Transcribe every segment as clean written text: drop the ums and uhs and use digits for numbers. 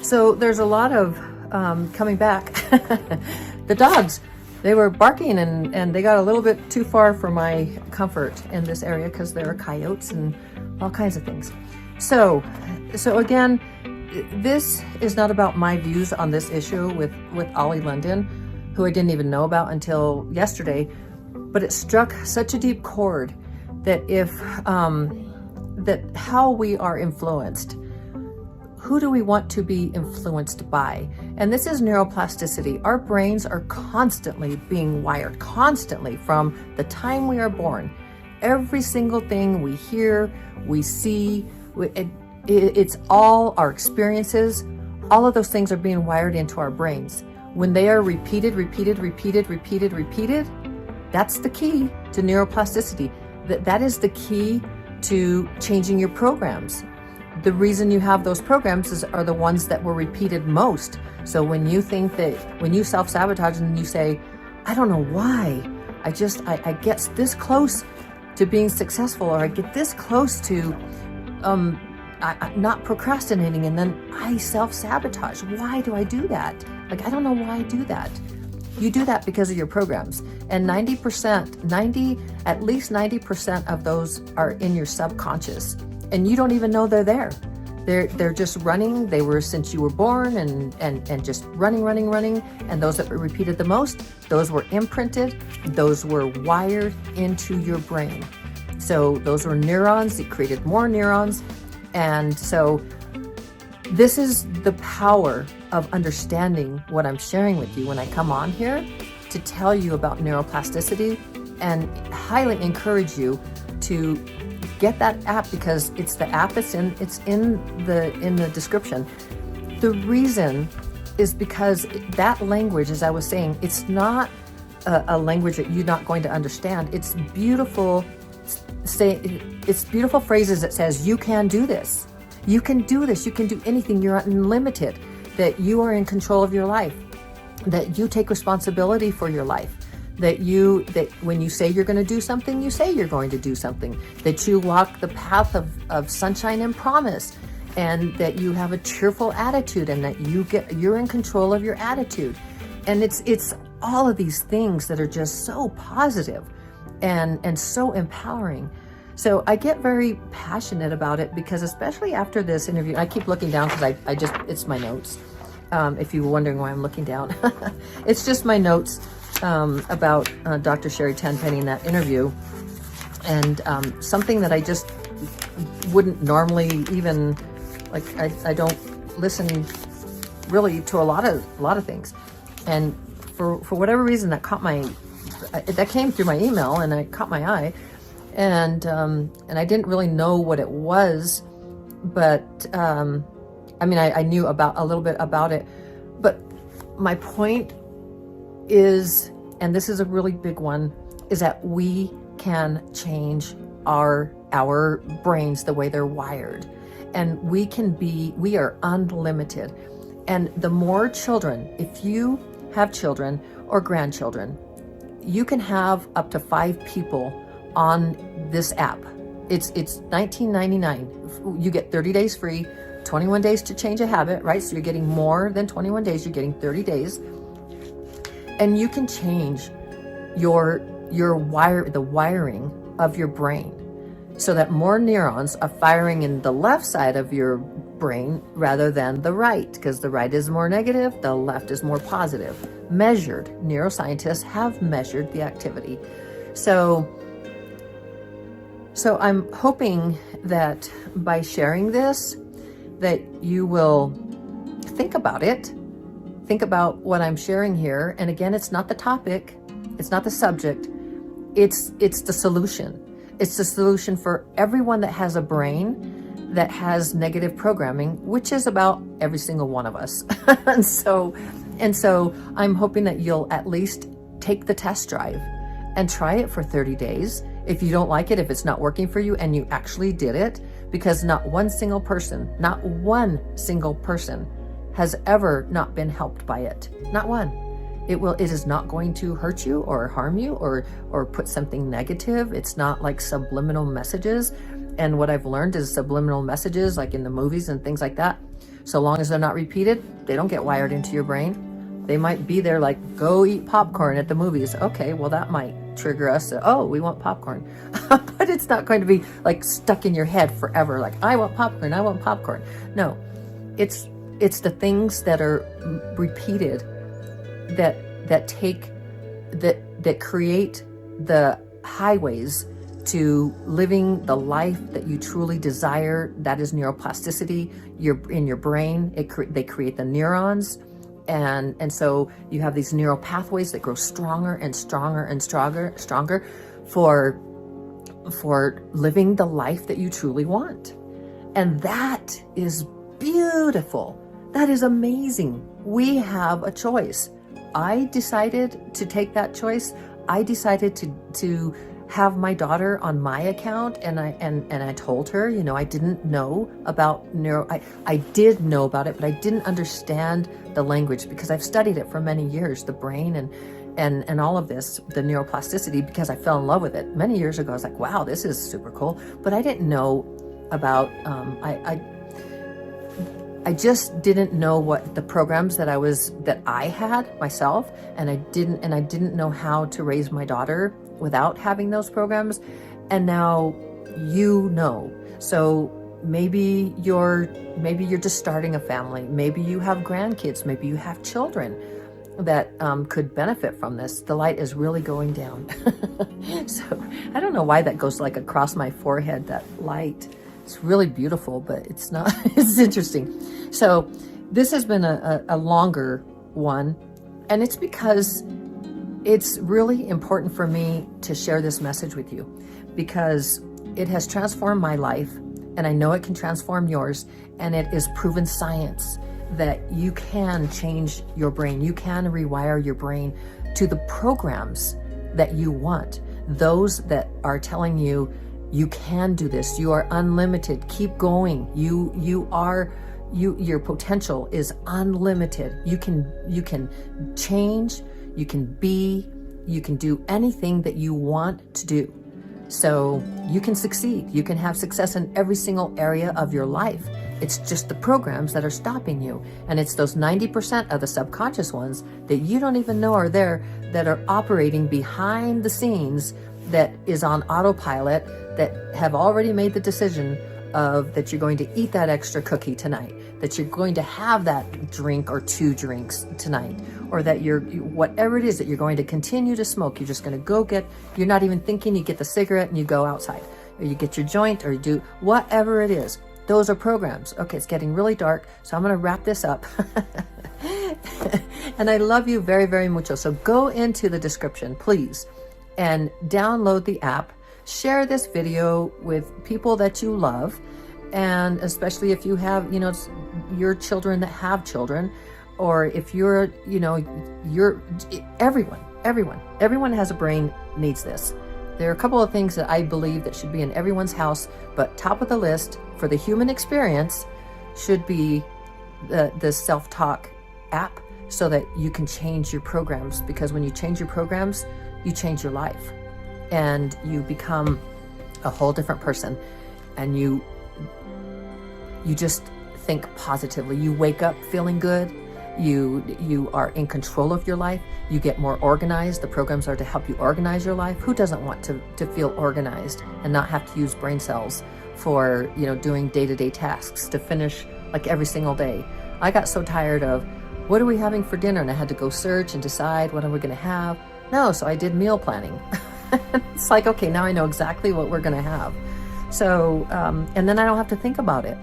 So there's a lot of coming back. The dogs, they were barking and they got a little bit too far for my comfort in this area because there are coyotes and all kinds of things. So again, this is not about my views on this issue with Ollie London, who I didn't even know about until yesterday, but it struck such a deep chord that that how we are influenced, who do we want to be influenced by? And this is neuroplasticity. Our brains are constantly being wired, constantly from the time we are born. Every single thing we hear, we see, it's all our experiences. All of those things are being wired into our brains. When they are repeated, that's the key to neuroplasticity. That is the key to changing your programs. The reason you have those programs are the ones that were repeated most. So when you think that, when you self-sabotage and you say, I don't know why, I get this close to being successful, or I get this close to not procrastinating, and then I self-sabotage. Why do I do that? Like, I don't know why I do that. You do that because of your programs. And at least 90% of those are in your subconscious. And you don't even know they're there. They're just running. They were since you were born and just running. And those that were repeated the most, those were imprinted, those were wired into your brain. So those were neurons, it created more neurons. And so this is the power of understanding what I'm sharing with you when I come on here to tell you about neuroplasticity, and highly encourage you to get that app, because it's the app, it's in the description. The reason is because that language, as I was saying, it's not a language that you're not going to understand. It's beautiful. It's beautiful phrases that says, you can do this. You can do this. You can do anything. You're unlimited. That you are in control of your life. That you take responsibility for your life. That when you say you're going to do something, you say you're going to do something. That you walk the path of sunshine and promise, and that you have a cheerful attitude, and that you're in control of your attitude. And it's all of these things that are just so positive and so empowering. So I get very passionate about it, because especially after this interview, I keep looking down because it's my notes. If you were wondering why I'm looking down, it's just my notes about Dr. Sherry Tenpenny in that interview, and something that I just wouldn't normally even, like, I don't listen really to a lot of things, and for whatever reason that came through my email, and it caught my eye, and I didn't really know what it was, but I mean, I knew a little bit about it, but my point is, and this is a really big one, is that we can change our brains, the way they're wired, and we are unlimited. And the more children, if you have children or grandchildren, you can have up to 5 people on this app. It's $19.99. You get 30 days free, 21 days to change a habit, right? So you're getting more than 21 days, you're getting 30 days. And you can change the wiring of your brain so that more neurons are firing in the left side of your brain rather than the right, because the right is more negative, the left is more positive. Measured. Neuroscientists have measured the activity. So I'm hoping that by sharing this, that you will think about it. Think about what I'm sharing here. And again, it's not the topic, it's not the subject, it's the solution. It's the solution for everyone that has a brain that has negative programming, which is about every single one of us. and so I'm hoping that you'll at least take the test drive and try it for 30 days. If you don't like it, if it's not working for you and you actually did it, because not one single person has ever not been helped by it. Not one. It is not going to hurt you or harm you or put something negative. It's not like subliminal messages. And what I've learned is subliminal messages, like in the movies and things like that, so long as they're not repeated, they don't get wired into your brain. They might be there like, go eat popcorn at the movies. Okay, well, that might trigger us to, oh, we want popcorn. But it's not going to be like stuck in your head forever. Like, I want popcorn, I want popcorn. No, it's the things that are repeated that create the highways to living the life that you truly desire. That is neuroplasticity. In your brain, they create the neurons, and so you have these neural pathways that grow stronger and stronger and stronger for living the life that you truly want. And that is beautiful. That is amazing. We have a choice. I decided to take that choice. I decided to have my daughter on my account, and I told her, I didn't know about I did know about it, but I didn't understand the language because I've studied it for many years, the brain and all of this, the neuroplasticity, because I fell in love with it many years ago. I was like, wow, this is super cool. But I didn't know about, I just didn't know what the programs that I had myself, and I didn't know how to raise my daughter without having those programs. And now so maybe you're just starting a family, maybe you have grandkids, maybe you have children that could benefit from this. The light is really going down. So I don't know why that goes like across my forehead, that light. It's really beautiful, but it's not. It's interesting. So this has been a longer one, and it's because it's really important for me to share this message with you, because it has transformed my life, and I know it can transform yours, and it is proven science that you can change your brain. You can rewire your brain to the programs that you want, those that are telling you, you can do this, you are unlimited, keep going, your potential is unlimited. You can change, you can do anything that you want to do. So you can succeed. You can have success in every single area of your life. It's just the programs that are stopping you. And it's those 90% of the subconscious ones that you don't even know are there, that are operating behind the scenes, that is on autopilot, that have already made the decision that you're going to eat that extra cookie tonight, that you're going to have that drink or 2 drinks tonight, or that whatever it is that you're going to continue to smoke, you're just going to you're not even thinking, you get the cigarette and you go outside, or you get your joint, or you do whatever it is. Those are programs. Okay, it's getting really dark, so I'm going to wrap this up. And I love you very, very much. So go into the description, please, and download the app. Share this video with people that you love, and especially if you have, your children that have children, or if everyone has a brain, needs this. There are a couple of things that I believe that should be in everyone's house, but top of the list for the human experience should be the self-talk app, so that you can change your programs, because when you change your programs, you change your life. And you become a whole different person, and you just think positively. You wake up feeling good. You are in control of your life. You get more organized. The programs are to help you organize your life. Who doesn't want to feel organized and not have to use brain cells for doing day-to-day tasks to finish like every single day? I got so tired of, what are we having for dinner? And I had to go search and decide, what are we going to have? No, so I did meal planning. It's like, okay, now I know exactly what we're going to have. So, and then I don't have to think about it.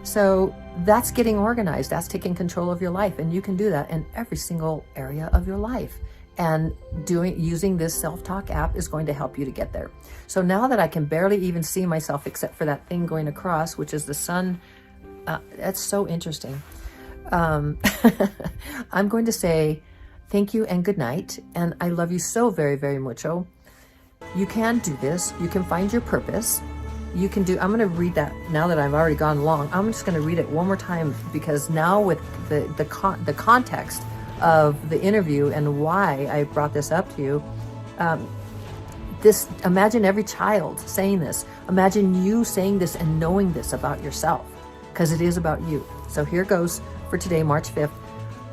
So that's getting organized. That's taking control of your life. And you can do that in every single area of your life. And using this self-talk app is going to help you to get there. So now that I can barely even see myself except for that thing going across, which is the sun, that's so interesting. I'm going to say thank you and good night. And I love you so very, very mucho. You can do this. You can find your purpose. I'm going to read that now that I've already gone long. I'm just going to read it one more time, because now with the context of the interview and why I brought this up to you. Imagine every child saying this. Imagine you saying this and knowing this about yourself, because it is about you. So here goes for today, March 5th.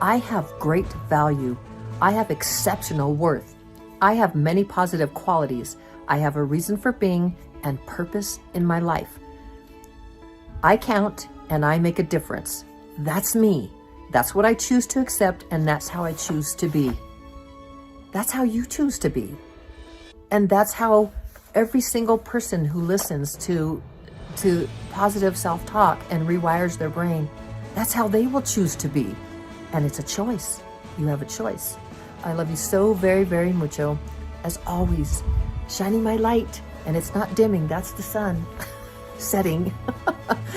I have great value. I have exceptional worth. I have many positive qualities. I have a reason for being and purpose in my life. I count and I make a difference. That's me. That's what I choose to accept, and that's how I choose to be. That's how you choose to be. And that's how every single person who listens to positive self-talk and rewires their brain, that's how they will choose to be. And it's a choice. You have a choice. I love you so very, very mucho. As always, shining my light. And it's not dimming, that's the sun setting.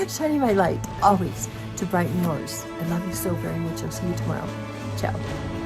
Shining my light, always, to brighten yours. I love you so very much. I'll see you tomorrow. Ciao.